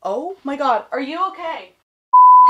Oh my god, are you okay?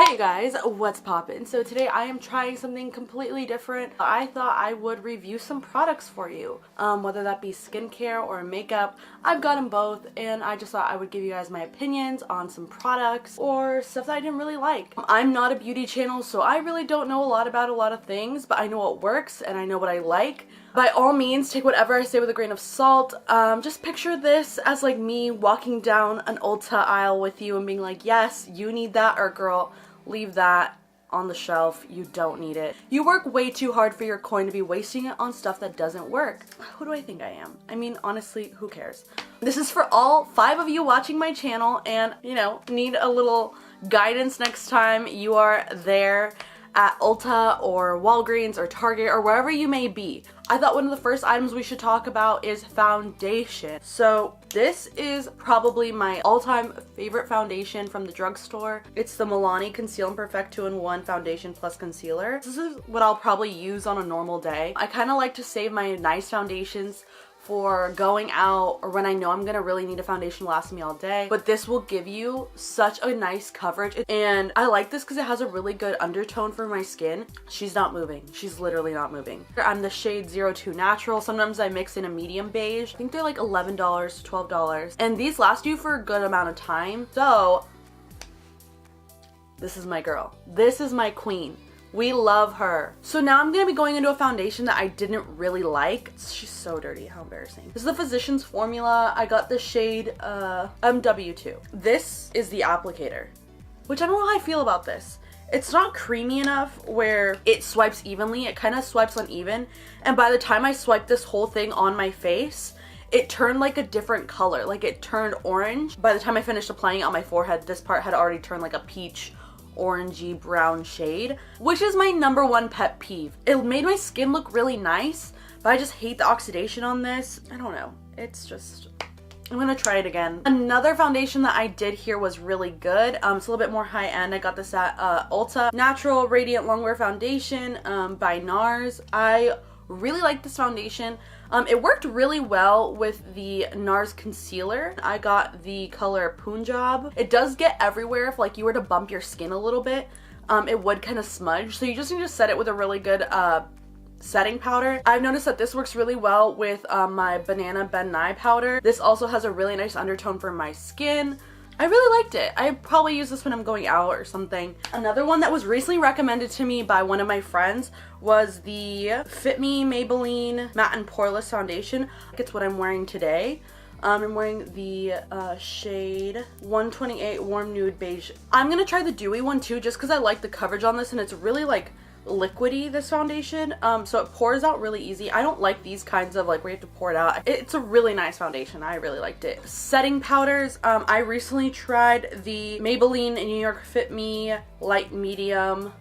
Hey guys, what's poppin'? So today I am trying something completely different. I thought I would review some products for you, whether that be skincare or makeup. I've got them both, and I just thought I would give you guys my opinions on some products or stuff that I didn't really like. I'm not a beauty channel, so I really don't know a lot about a lot of things, but I know what works and I know what I like. By all means, take whatever I say with a grain of salt. Just picture this as like me walking down an Ulta aisle with you and being like, yes, you need that, or girl, leave that on the shelf. You don't need it. You work way too hard for your coin to be wasting it on stuff that doesn't work. Who do I think I am? I mean, honestly, who cares? This is for all 5 of you watching my channel and, you know, need a little guidance next time you are there at Ulta or Walgreens or Target or wherever you may be. I thought one of the first items we should talk about is foundation. So this is probably my all-time favorite foundation from the drugstore. It's the Milani Conceal and Perfect 2-in-1 Foundation Plus Concealer. This is what I'll probably use on a normal day. I kind of like to save my nice foundations for going out or when I know I'm gonna really need a foundation to last me all day, but this will give you such a nice coverage, and I like this because it has a really good undertone for my skin. She's not moving. She's literally not moving. I'm the shade 02 Natural. Sometimes I mix in a medium beige. I think they're like $11 to $12, and these last you for a good amount of time. So this is my girl. This is my queen. We love her. So now I'm gonna be going into a foundation that I didn't really like. She's so dirty, how embarrassing. This is the Physicians Formula. I got the shade W2. This is the applicator, which I don't know how I feel about this. It's not creamy enough where it swipes evenly. It kind of swipes uneven. And by the time I swiped this whole thing on my face, it turned like a different color. Like it turned orange. By the time I finished applying it on my forehead, this part had already turned like a peach orangey brown shade, which is my #1 pet peeve. It made my skin look really nice, but I just hate the oxidation on this. I don't know. It's just, I'm gonna try it again. Another foundation that I did here was really good. It's a little bit more high end. I got this at Ulta. Natural Radiant Longwear Foundation by NARS. I really like this foundation. It worked really well with the NARS concealer. I got the color Punjab. It does get everywhere. If like you were to bump your skin a little bit, it would kind of smudge. So you just need to set it with a really good setting powder. I've noticed that this works really well with my Banana Ben Nye powder. This also has a really nice undertone for my skin. I really liked it. I probably use this when I'm going out or something. Another one that was recently recommended to me by one of my friends was the Fit Me Maybelline Matte and Poreless Foundation. It's what I'm wearing today. I'm wearing the shade 128 Warm Nude Beige. I'm gonna try the dewy one too, just because I like the coverage on this, and it's really like liquidy, this foundation, so it pours out really easy. I don't like these kinds of like where you have to pour it out. It's a really nice foundation. I really liked it. Setting powders, I recently tried the Maybelline New York Fit Me Light Medium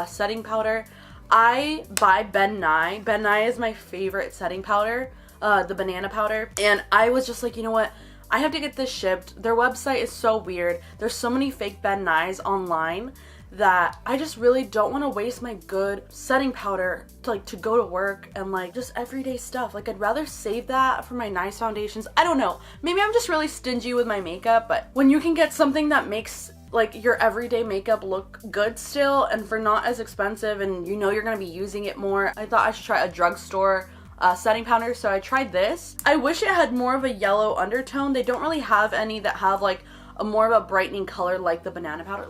setting powder. I buy Ben Nye. Ben Nye is my favorite setting powder, the banana powder, and I was just like, you know what, I have to get this shipped. Their website is so weird. There's so many fake Ben Nyes online that I just really don't want to waste my good setting powder to go to work and like just everyday stuff. Like I'd rather save that for my nice foundations. I don't know. Maybe I'm just really stingy with my makeup, but when you can get something that makes like your everyday makeup look good still and for not as expensive, and you know you're gonna be using it more, I thought I should try a drugstore setting powder. So I tried this. I wish it had more of a yellow undertone. They don't really have any that have like a more of a brightening color like the banana powder.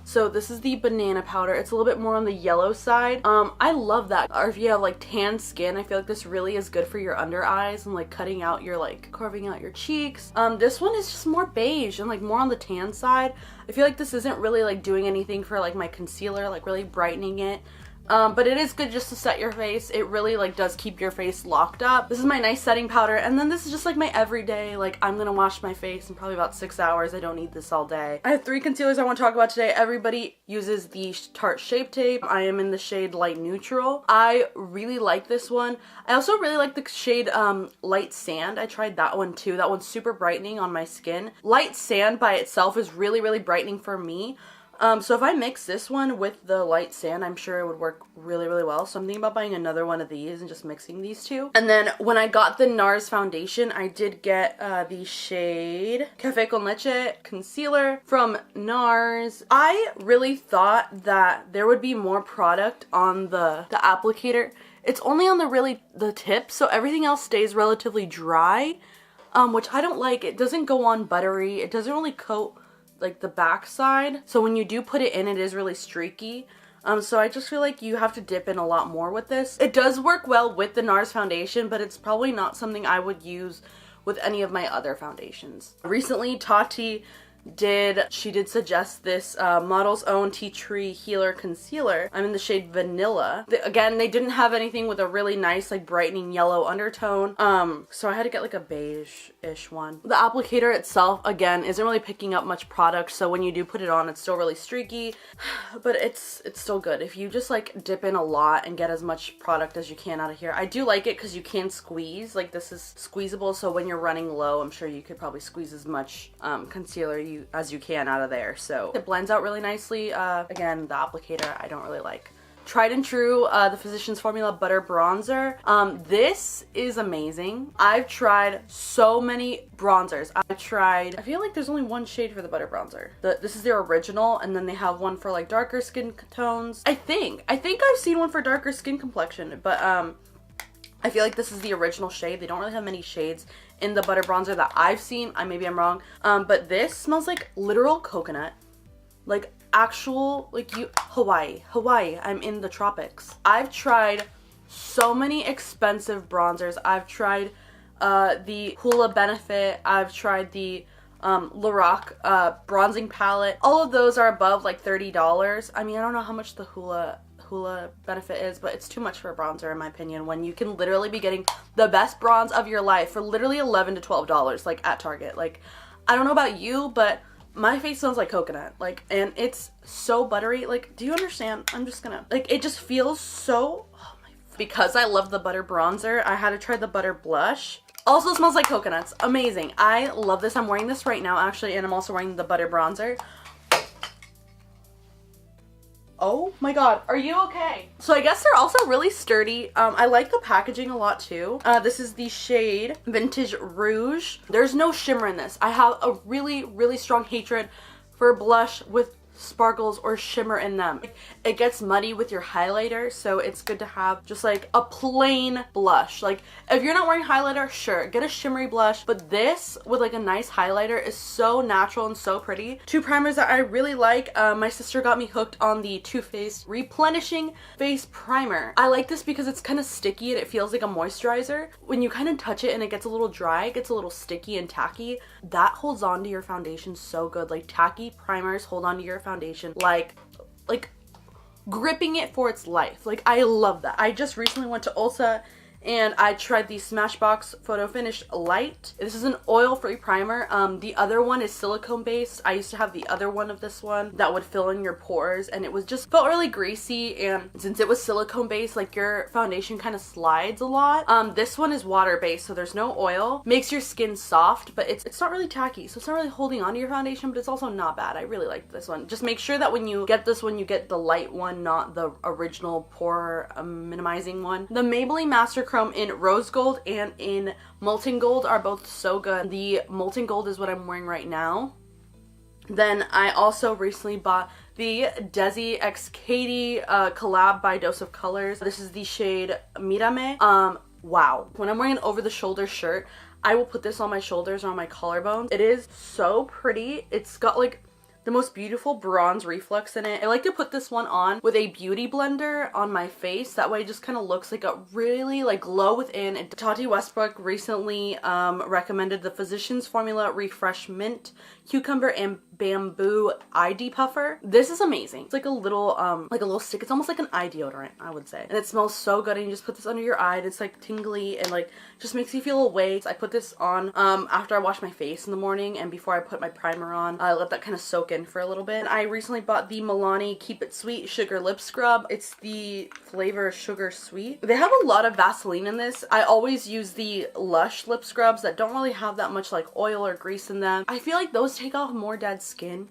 So this is the banana powder. It's a little bit more on the yellow side. I love that. Or if you have like tan skin, I feel like this really is good for your under eyes and like cutting out your like carving out your cheeks. This one is just more beige and like more on the tan side. I feel like this isn't really like doing anything for like my concealer, like really brightening it. But it is good just to set your face. It really like does keep your face locked up. This is my nice setting powder, and then this is just like my everyday, like I'm gonna wash my face in probably about 6 hours. I don't need this all day. I have 3 concealers I want to talk about today. Everybody uses the Tarte Shape Tape. I am in the shade Light Neutral. I really like this one. I also really like the shade Light Sand. I tried that one too. That one's super brightening on my skin. Light Sand by itself is really, really brightening for me. So if I mix this one with the light sand, I'm sure it would work really, really well. So I'm thinking about buying another one of these and just mixing these two. And then when I got the NARS foundation, I did get the shade Café con Leche concealer from NARS. I really thought that there would be more product on the applicator. It's only on the tip, so everything else stays relatively dry, which I don't like. It doesn't go on buttery. It doesn't really coat like the back side. So when you do put it in, it is really streaky. So I just feel like you have to dip in a lot more with this. It does work well with the NARS foundation, but it's probably not something I would use with any of my other foundations. Recently, Tati did suggest this Model's Own Tea Tree Healer Concealer. I'm in the shade Vanilla. Again, they didn't have anything with a really nice like brightening yellow undertone. So I had to get like a beige-ish one. The applicator itself, again, isn't really picking up much product, so when you do put it on, it's still really streaky, but it's still good. If you just like dip in a lot and get as much product as you can out of here. I do like it because you can squeeze. Like this is squeezable, so when you're running low, I'm sure you could probably squeeze as much concealer as you can out of there. So it blends out really nicely. Again, the applicator I don't really like. Tried and true, the Physicians Formula Butter Bronzer. This is amazing. I've tried so many bronzers. I feel like there's only one shade for the Butter Bronzer. This is their original, and then they have one for like darker skin tones. I think I've seen one for darker skin complexion, but I feel like this is the original shade. They don't really have many shades in the Butter Bronzer that I've seen. Maybe I'm wrong. But this smells like literal coconut. Like actual, like Hawaii. I'm in the tropics. I've tried so many expensive bronzers. I've tried the Hoola Benefit. I've tried the Lorac bronzing palette. All of those are above like $30. I mean, I don't know how much the Hoola Benefit is, but it's too much for a bronzer in my opinion, when you can literally be getting the best bronze of your life for literally $11 to $12 like at Target. Like, I don't know about you, but my face smells like coconut, like, and it's so buttery. Like, do you understand? I'm just gonna, like, it just feels so, oh my, because I love the butter bronzer, I had to try the butter blush. Also smells like coconuts. Amazing. I love this. I'm wearing this right now actually, and I'm also wearing the butter bronzer. Oh my god, are you okay? So I guess they're also really sturdy. I like the packaging a lot too. This is the shade Vintage Rouge. There's no shimmer in this. I have a really, really strong hatred for blush with sparkles or shimmer in them. It gets muddy with your highlighter, so it's good to have just like a plain blush. Like if you're not wearing highlighter, sure, get a shimmery blush, but this with like a nice highlighter is so natural and so pretty. Two primers that I really like. My sister got me hooked on the Too Faced Replenishing Face Primer. I like this because it's kind of sticky and it feels like a moisturizer. When you kind of touch it and it gets a little dry, it gets a little sticky and tacky. That holds on to your foundation so good. Like tacky primers hold on to your foundation like gripping it for its life. Like, I love that. I just recently went to Ulta and I tried the Smashbox Photo Finish Light. This is an oil-free primer. The other one is silicone based. I used to have the other one of this one that would fill in your pores, and it was just felt really greasy, and since it was silicone based, like your foundation kind of slides a lot. This one is water based, so there's no oil. Makes your skin soft, but it's not really tacky, so it's not really holding on to your foundation, but it's also not bad. I really like this one. Just make sure that when you get this one, you get the light one, not the original pore minimizing one. The Maybelline Master Chrome in Rose Gold and in Molten Gold are both so good. The Molten Gold is what I'm wearing right now. Then I also recently bought the Desi X Katie collab by Dose of Colors. This is the shade Mirame. Wow. When I'm wearing an over-the-shoulder shirt, I will put this on my shoulders or on my collarbones. It is so pretty. It's got like the most beautiful bronze reflex in it. I like to put this one on with a beauty blender on my face. That way it just kind of looks like a really like glow within. And Tati Westbrook recently recommended the Physicians Formula Refresh Mint Cucumber and Bamboo Eye Depuffer. This is amazing. It's like a little stick. It's almost like an eye deodorant, I would say. And it smells so good, and you just put this under your eye and it's like tingly and like just makes you feel awake. I put this on after I wash my face in the morning and before I put my primer on. I let that kind of soak in for a little bit. And I recently bought the Milani Keep It Sweet Sugar Lip Scrub. It's the flavor Sugar Sweet. They have a lot of Vaseline in this. I always use the Lush lip scrubs that don't really have that much like oil or grease in them. I feel like those take off more dead skin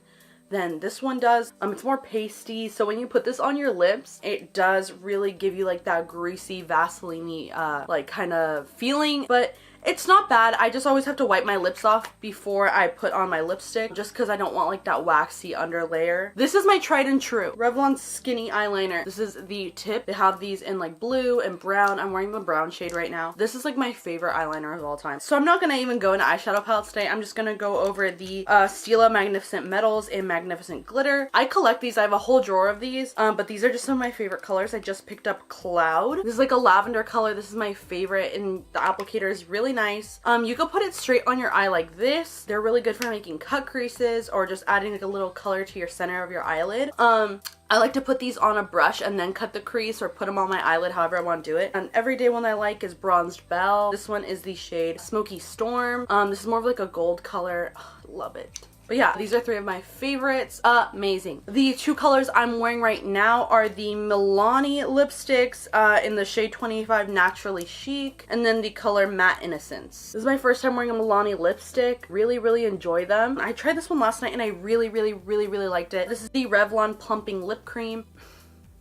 than this one does. It's more pasty, so when you put this on your lips, it does really give you like that greasy Vaseline-y like kind of feeling, but it's not bad. I just always have to wipe my lips off before I put on my lipstick, just because I don't want like that waxy under layer. This is my tried and true Revlon Skinny Eyeliner. This is the tip. They have these in like blue and brown. I'm wearing the brown shade right now. This is like my favorite eyeliner of all time. So I'm not gonna even go into eyeshadow palettes today. I'm just gonna go over the Stila Magnificent Metals and Magnificent Glitter. I collect these. I have a whole drawer of these, but these are just some of my favorite colors. I just picked up Cloud. This is like a lavender color. This is my favorite, and the applicator is really nice. You could put it straight on your eye like this. They're really good for making cut creases or just adding like a little color to your center of your eyelid. I like to put these on a brush and then cut the crease or put them on my eyelid, however I want to do it. An everyday one I like is Bronzed Belle. This one is the shade Smoky Storm. This is more of like a gold color. Love it. But yeah, these are 3 of my favorites. Amazing. The 2 colors I'm wearing right now are the Milani lipsticks in the shade 25 Naturally Chic, and then the color Matte Innocence. This is my first time wearing a Milani lipstick. Really enjoy them. I tried this one last night and I really liked it. This is the Revlon Plumping Lip Cream.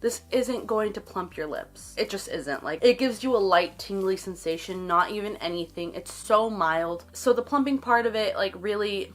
This isn't going to plump your lips. It just isn't. Like, it gives you a light tingly sensation, not even anything. It's so mild. So the plumping part of it, like, really...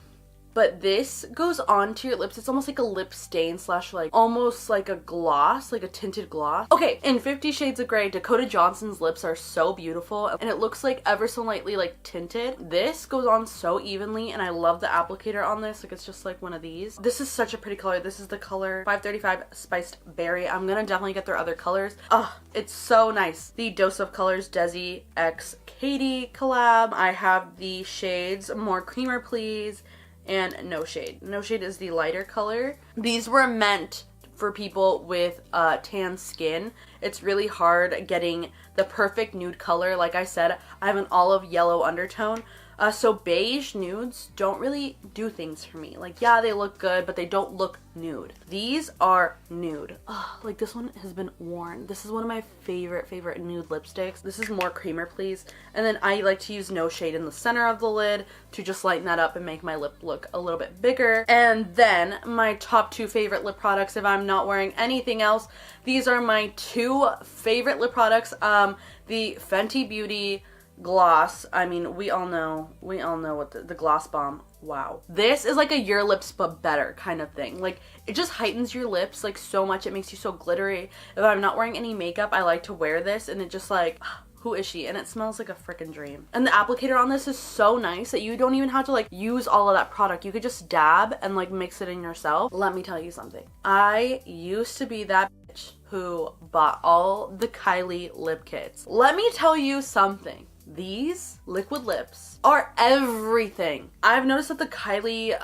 But this goes onto your lips. It's almost like a lip stain slash like almost like a gloss, like a tinted gloss. Okay, in 50 Shades of Grey, Dakota Johnson's lips are so beautiful and it looks like ever so lightly like tinted. This goes on so evenly and I love the applicator on this. Like, it's just like one of these. This is such a pretty color. This is the color 535 Spiced Berry. I'm gonna definitely get their other colors. Oh, it's so nice. The Dose of Colors Desi X Katie collab. I have the shades More Creamer Please and No Shade. No Shade is the lighter color. These were meant for people with tan skin. It's really hard getting the perfect nude color. Like I said, I have an olive yellow undertone. So beige nudes don't really do things for me. Like, yeah, they look good, but they don't look nude. These are nude. Oh, like this one has been worn. This is one of my favorite nude lipsticks. This is More Creamer Please. And then I like to use No Shade in the center of the lid to just lighten that up and make my lip look a little bit bigger. And then my top 2 favorite lip products, if I'm not wearing anything else, these are my 2 favorite lip products. The Fenty Beauty gloss. I mean, we all know what the Gloss Bomb. Wow. This is like a your lips but better kind of thing. Like, it just heightens your lips like so much. It makes you so glittery. If I'm not wearing any makeup, I like to wear this and it just like, who is she? And it smells like a freaking dream. And the applicator on this is so nice that you don't even have to like use all of that product. You could just dab and like mix it in yourself. Let me tell you something. I used to be that bitch who bought all the Kylie lip kits. Let me tell you something. These liquid lips are everything. I've noticed that the Kylie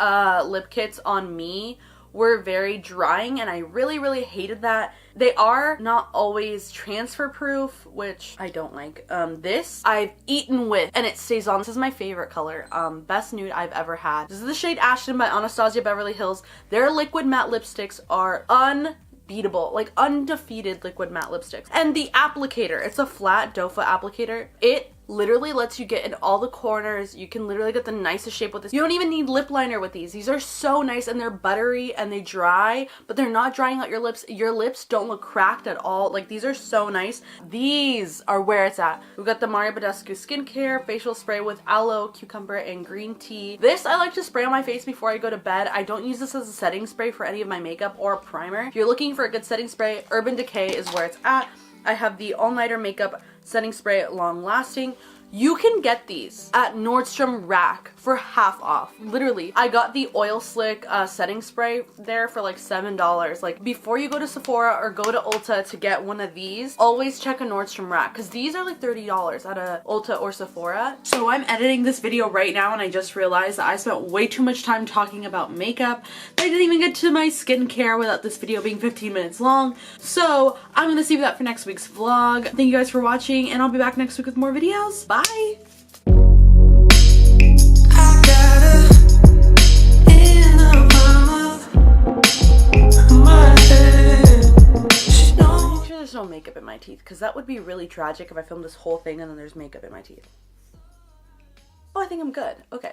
lip kits on me were very drying and I really hated that. They are not always transfer proof, which I don't like. This I've eaten with and it stays on. This is my favorite color. Best nude I've ever had. This is the shade Ashton by Anastasia Beverly Hills. Their liquid matte lipsticks are unbeatable, like undefeated liquid matte lipsticks. And the applicator, it's a flat doe foot applicator. It literally lets you get in all the corners. You can literally get the nicest shape with this. You don't even need lip liner with these. These are so nice and they're buttery and they dry, but they're not drying out your lips. Your lips don't look cracked at all. Like, these are so nice. These are where it's at. We've got the Mario Badescu Skincare Facial Spray with aloe, cucumber, and green tea. This I like to spray on my face before I go to bed. I don't use this as a setting spray for any of my makeup or a primer. If you're looking for a good setting spray, Urban Decay is where it's at. I have the All Nighter Makeup Setting Spray Long Lasting. You can get these at Nordstrom Rack for half off. Literally, I got the Oil Slick setting spray there for like $7. Like, before you go to Sephora or go to Ulta to get one of these, always check a Nordstrom Rack because these are like $30 at a Ulta or Sephora. So I'm editing this video right now and I just realized that I spent way too much time talking about makeup. I didn't even get to my skincare without this video being 15 minutes long. So I'm gonna save that for next week's vlog. Thank you guys for watching and I'll be back next week with more videos. Bye! There's no makeup in my teeth because that would be really tragic if I filmed this whole thing and then there's makeup in my teeth. Oh, I think I'm good. Okay.